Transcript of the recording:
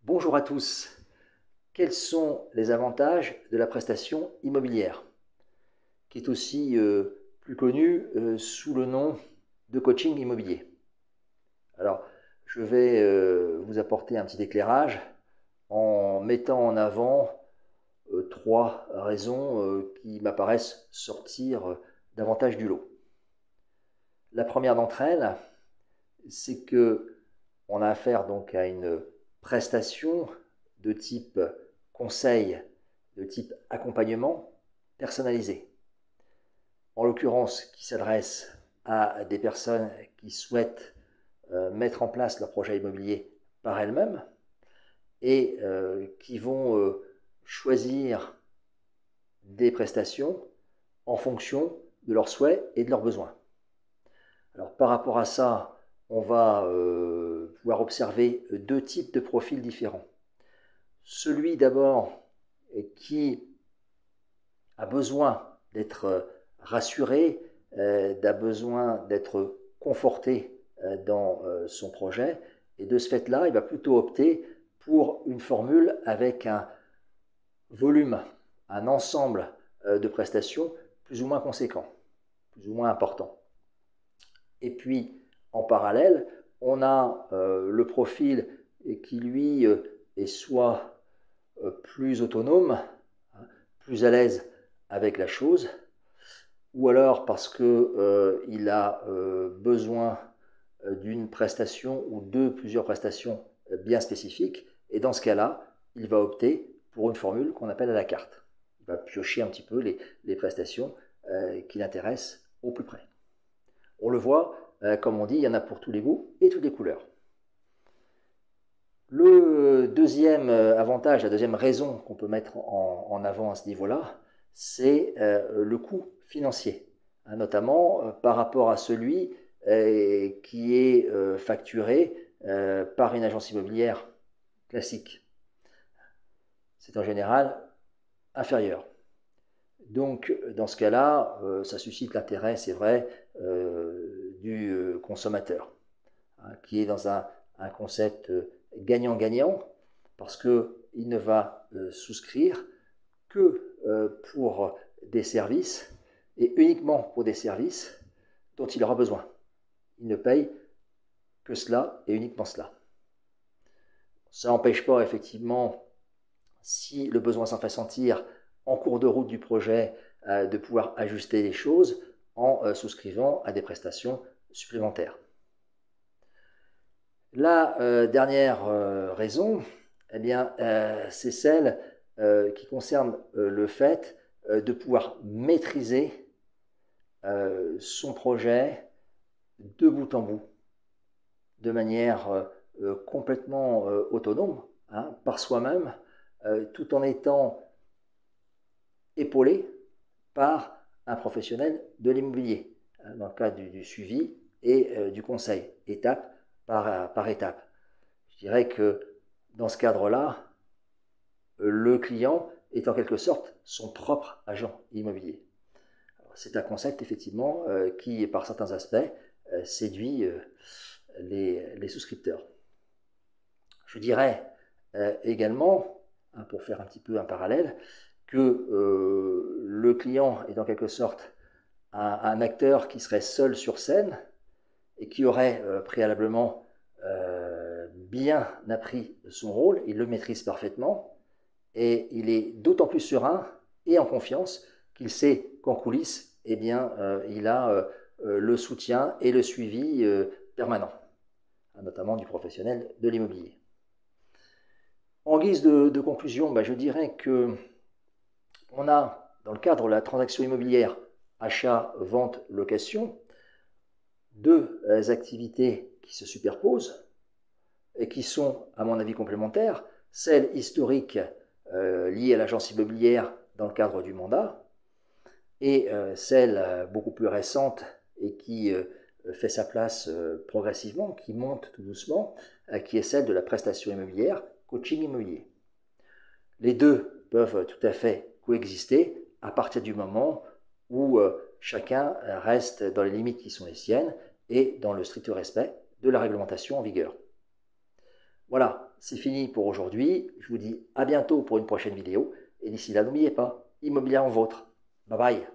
Bonjour à tous. Quels sont les avantages de la prestation immobilière, qui est aussi plus connue sous le nom de coaching immobilier? Alors, je vais vous apporter un petit éclairage en mettant en avant trois raisons qui m'apparaissent sortir davantage du lot. La première d'entre elles, c'est que on a affaire donc à une prestation de type conseil, de type accompagnement personnalisé. En l'occurrence, qui s'adresse à des personnes qui souhaitent mettre en place leur projet immobilier par elles-mêmes et qui vont choisir des prestations en fonction de leurs souhaits et de leurs besoins. Alors par rapport à ça, on va pouvoir observer deux types de profils différents. Celui d'abord qui a besoin d'être rassuré, a besoin d'être conforté dans son projet, et de ce fait-là, il va plutôt opter pour une formule avec un volume, un ensemble de prestations plus ou moins conséquent, plus ou moins important. Et puis, en parallèle, on a le profil qui, lui, est soit plus autonome, plus à l'aise avec la chose, ou alors parce qu'il a besoin d'une prestation ou de plusieurs prestations bien spécifiques. Et dans ce cas-là, il va opter pour une formule qu'on appelle à la carte. Il va piocher un petit peu les prestations qui l'intéressent au plus près. On le voit, comme on dit, il y en a pour tous les goûts et toutes les couleurs. Le deuxième avantage, la deuxième raison qu'on peut mettre en avant à ce niveau-là, c'est le coût financier, notamment par rapport à celui qui est facturé par une agence immobilière classique. C'est en général inférieur. Donc, dans ce cas-là, ça suscite l'intérêt, c'est vrai, du consommateur, qui est dans un concept gagnant-gagnant, parce qu'il ne va souscrire que pour des services, et uniquement pour des services dont il aura besoin. Il ne paye que cela, et uniquement cela. Ça n'empêche pas, effectivement, si le besoin s'en fait sentir en cours de route du projet, de pouvoir ajuster les choses en souscrivant à des prestations supplémentaires. La dernière raison, eh bien, c'est celle qui concerne le fait de pouvoir maîtriser son projet de bout en bout, de manière complètement autonome, par soi-même, tout en étant épaulé par un professionnel de l'immobilier, dans le cadre du suivi et du conseil, étape par étape. Je dirais que dans ce cadre-là, le client est en quelque sorte son propre agent immobilier. C'est un concept effectivement qui, par certains aspects, séduit les souscripteurs. Je dirais également, pour faire un petit peu un parallèle, que le client est en quelque sorte un acteur qui serait seul sur scène et qui aurait préalablement bien appris son rôle, il le maîtrise parfaitement et il est d'autant plus serein et en confiance qu'il sait qu'en coulisses, eh bien, il a le soutien et le suivi permanent, notamment du professionnel de l'immobilier. En guise de conclusion, je dirais que on a, dans le cadre de la transaction immobilière, achat, vente, location, deux activités qui se superposent et qui sont, à mon avis, complémentaires. Celle historique liée à l'agence immobilière dans le cadre du mandat et celle beaucoup plus récente et qui fait sa place progressivement, qui monte tout doucement, qui est celle de la prestation immobilière, coaching immobilier. Les deux peuvent tout à fait coexister à partir du moment où chacun reste dans les limites qui sont les siennes et dans le strict respect de la réglementation en vigueur. Voilà, c'est fini pour aujourd'hui. Je vous dis à bientôt pour une prochaine vidéo. Et d'ici là, n'oubliez pas, immobilier en vôtre. Bye bye.